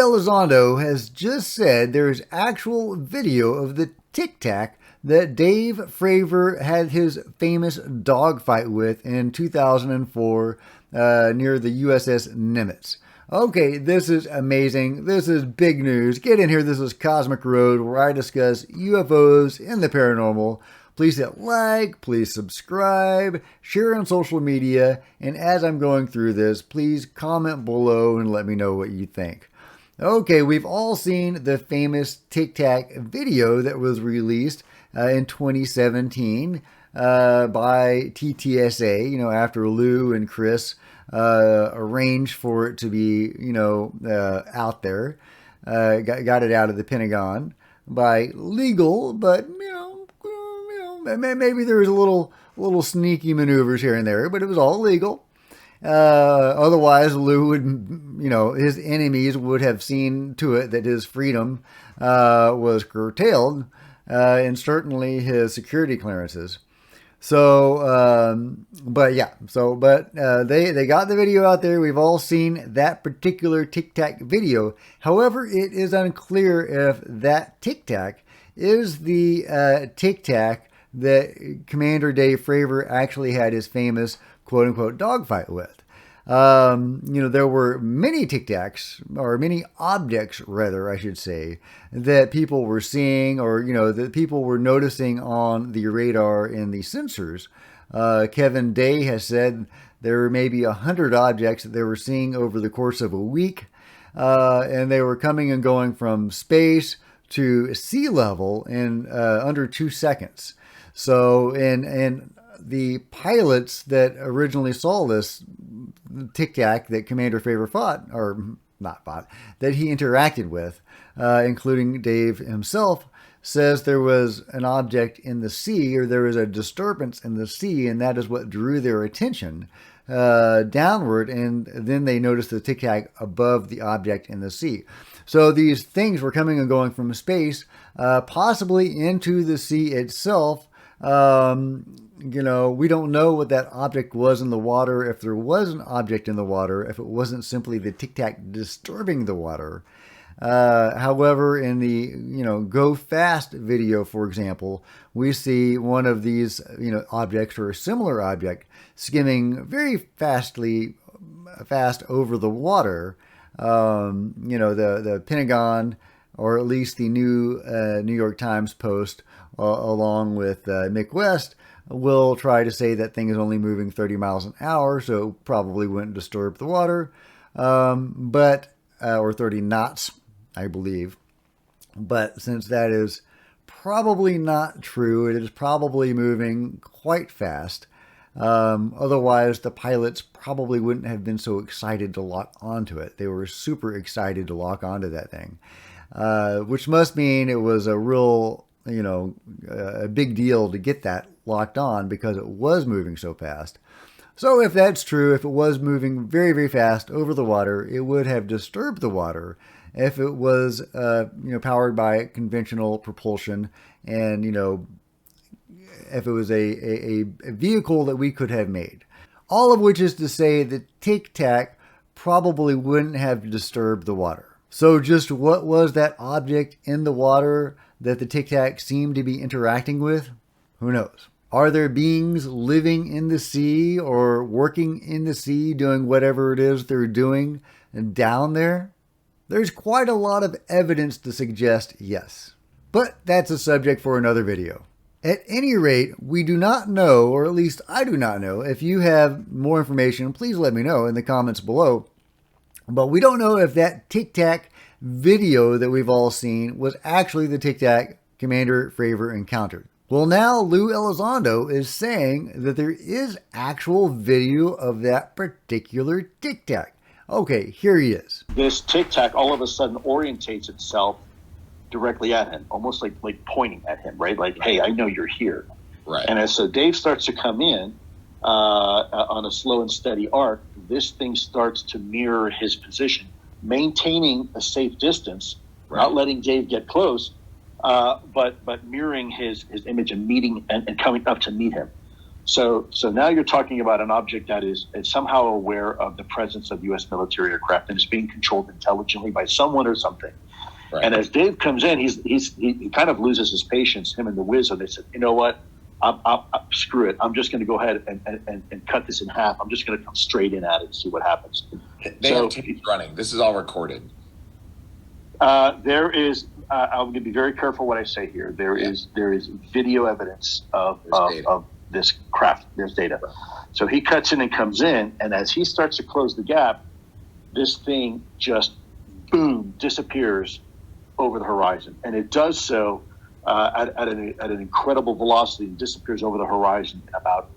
Elizondo has just said there is actual video of the Tic Tac that Dave Fravor had his famous dogfight with in 2004 near the USS Nimitz. Okay, this is amazing. This is big news. Get in here. This is Cosmic Road, where I discuss UFOs and the paranormal. Please hit like, please subscribe, share on social media, and as I'm going through this, please comment below and let me know what you think. Okay, we've all seen the famous Tic Tac video that was released in 2017 by TTSA, after Lou and Chris arranged for it to be, out there. Got it out of the Pentagon by legal, but, maybe there was a little sneaky maneuvers here and there, but it was all legal. Otherwise, Lou would, his enemies would have seen to it that his freedom was curtailed, and certainly his security clearances. So, they got the video out there. We've all seen that particular Tic Tac video. However, it is unclear if that Tic Tac is the Tic Tac that Commander Dave Fravor actually had his famous quote-unquote dogfight with. There were many Tic Tacs, or many objects, rather, I should say, that people were seeing, or, that people were noticing on the radar and the sensors. Kevin Day has said there were maybe 100 objects that they were seeing over the course of a week, and they were coming and going from space to sea level in under 2 seconds. So, and the pilots that originally saw this Tic Tac that Commander Fravor that he interacted with, including Dave himself, says there was an object in the sea, or there was a disturbance in the sea, and that is what drew their attention downward, and then they noticed the Tic Tac above the object in the sea. So these things were coming and going from space, possibly into the sea itself. We don't know what that object was in the water, if there was an object in the water, if it wasn't simply the Tic Tac disturbing the water. However, in the, Go Fast video, for example, we see one of these, objects, or a similar object, skimming very fast over the water. The Pentagon, or at least the New York Times Post, along with Mick West, will try to say that thing is only moving 30 miles an hour, so probably wouldn't disturb the water, or 30 knots, I believe. But since that is probably not true, it is probably moving quite fast. Otherwise, the pilots probably wouldn't have been so excited to lock onto it. They were super excited to lock onto that thing, which must mean it was a real, a big deal to get that locked on, because it was moving so fast. So if that's true, if it was moving very, very fast over the water, it would have disturbed the water if it was, powered by conventional propulsion, and, if it was a vehicle that we could have made. All of which is to say that Tic Tac probably wouldn't have disturbed the water. So just what was that object in the water that the Tic Tac seemed to be interacting with? Who knows? Are there beings living in the sea, or working in the sea, doing whatever it is they're doing down there? There's quite a lot of evidence to suggest yes. But that's a subject for another video. At any rate, we do not know, or at least I do not know. If you have more information, please let me know in the comments below. But we don't know if that Tic Tac video that we've all seen was actually the Tic Tac Commander Fravor encountered. Well, now Lou Elizondo is saying that there is actual video of that particular Tic Tac. Okay, here he is. This Tic Tac all of a sudden orientates itself directly at him, almost like pointing at him, right? Like, hey, I know you're here. Right. And as so Dave starts to come in on a slow and steady arc, this thing starts to mirror his position, maintaining a safe distance, right, not letting Dave get close, but mirroring his image and meeting and coming up to meet him. So now you're talking about an object that is somehow aware of the presence of U.S. military aircraft and is being controlled intelligently by someone or something. Right. And as Dave comes in, he kind of loses his patience. Him and the Wiz, and they said, you know what? Screw it. I'm just going to go ahead and cut this in half. I'm just going to come straight in at it and see what happens. They have tapes running. This is all recorded. There is. I'm going to be very careful what I say here. There is video evidence of this craft. There's data. So he cuts in and comes in, and as he starts to close the gap, this thing just boom disappears over the horizon, and it does so at an incredible velocity. It disappears over the horizon in about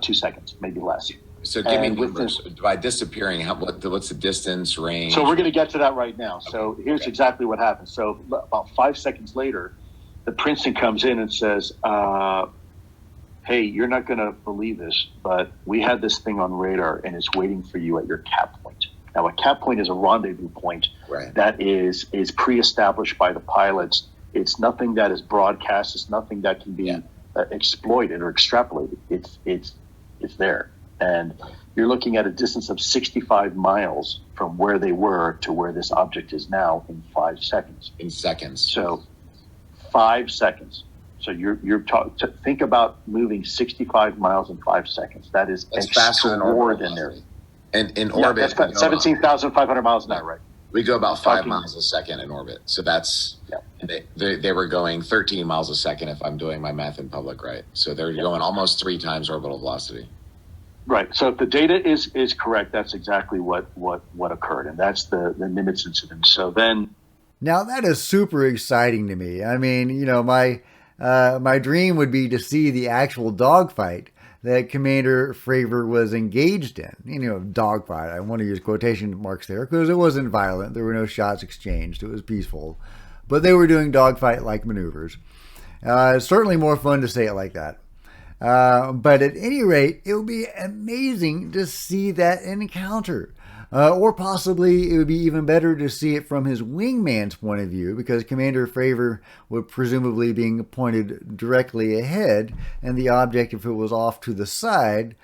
2 seconds, maybe less. So give me numbers. By disappearing, what's the distance, range? So we're going to get to that right now. So here's exactly what happens. So about 5 seconds later, the Princeton comes in and says, hey, you're not going to believe this, but we had this thing on radar, and it's waiting for you at your cap point. Now, a cap point is a rendezvous point that is pre-established by the pilots. It's nothing that is broadcast. It's nothing that can be exploited or extrapolated. It's there. And you're looking at a distance of 65 miles from where they were to where this object is now in 5 seconds. In seconds. So 5 seconds. So think about moving 65 miles in 5 seconds. That's faster than extraordinary. And in orbit, that's 17,500 miles an hour, right? We go about 5 miles a second in orbit. So that's they were going 13 miles a second if I'm doing my math in public, right? So they're going almost 3 times orbital velocity. Right. So if the data is correct, that's exactly what occurred, and that's the Nimitz incident. So then, now that is super exciting to me. I mean, my dream would be to see the actual dogfight that Commander Fravor was engaged in. Dogfight. I want to use quotation marks there because it wasn't violent. There were no shots exchanged. It was peaceful, but they were doing dogfight-like maneuvers. It's certainly more fun to say it like that. But at any rate, it would be amazing to see that encounter. Or possibly it would be even better to see it from his wingman's point of view, because Commander Fravor would presumably being pointed directly ahead, and the object, if it was off to the side,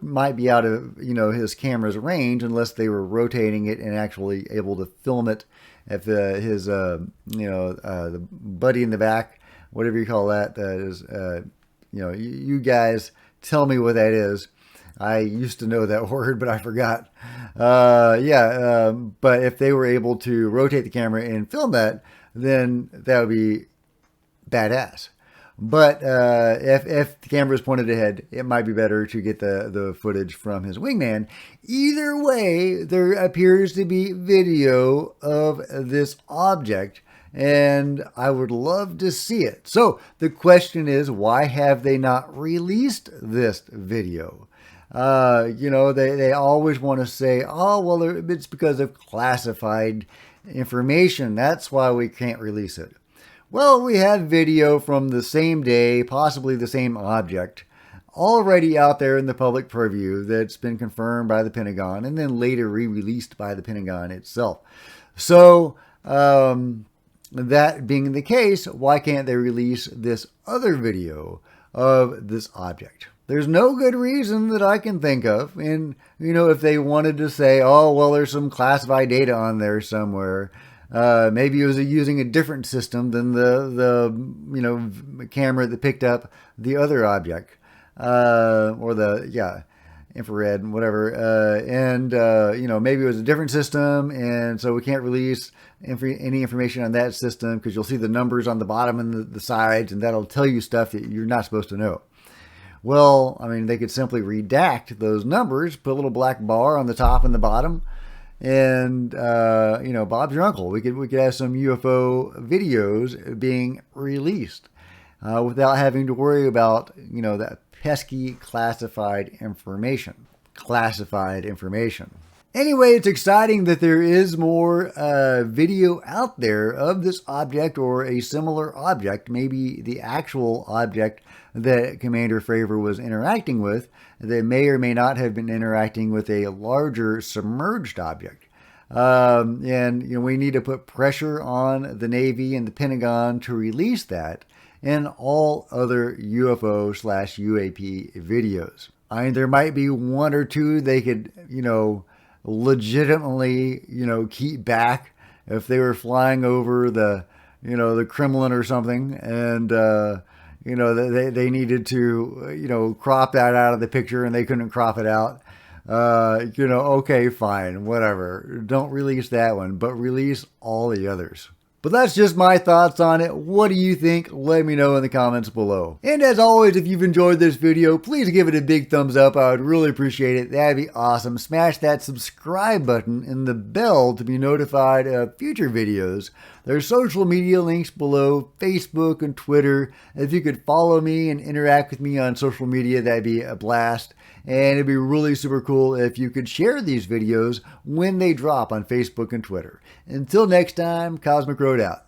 might be out of his camera's range unless they were rotating it and actually able to film it. If his the buddy in the back, whatever you call that, is you guys tell me what that is. I used to know that word, but I forgot. But if they were able to rotate the camera and film that, then that would be badass. But if the camera is pointed ahead, it might be better to get the footage from his wingman. Either way, there appears to be video of this object, and I would love to see it. So the question is, why have they not released this video? They always want to say, oh, well, it's because of classified information. That's why we can't release it. Well, we had video from the same day, possibly the same object, already out there in the public purview that's been confirmed by the Pentagon and then later re-released by the Pentagon itself. So, that being the case, why can't they release this other video of this object? There's no good reason that I can think of. And, if they wanted to say, oh, well, there's some classified data on there somewhere. Maybe it was using a different system than the camera that picked up the other object. Or the infrared and whatever. Maybe it was a different system. And so we can't release any information on that system because you'll see the numbers on the bottom and the sides. And that'll tell you stuff that you're not supposed to know. Well, I mean, they could simply redact those numbers, put a little black bar on the top and the bottom, and Bob's your uncle. We could have some UFO videos being released without having to worry about that pesky classified information. Anyway, it's exciting that there is more video out there of this object or a similar object, maybe the actual object that Commander Fravor was interacting with, that may or may not have been interacting with a larger submerged object. We need to put pressure on the Navy and the Pentagon to release that and all other UFO/UAP videos. I mean, there might be one or two they could, legitimately, keep back if they were flying over the Kremlin or something, and they needed to crop that out of the picture and they couldn't crop it out. Okay, fine, whatever. Don't release that one, but release all the others. But that's just my thoughts on it. What do you think? Let me know in the comments below. And as always, if you've enjoyed this video, please give it a big thumbs up. I would really appreciate it. That'd be awesome. Smash that subscribe button and the bell to be notified of future videos. There's social media links below, Facebook and Twitter. If you could follow me and interact with me on social media, that'd be a blast. And it'd be really super cool if you could share these videos when they drop on Facebook and Twitter. Until next time, Cosmic Road out.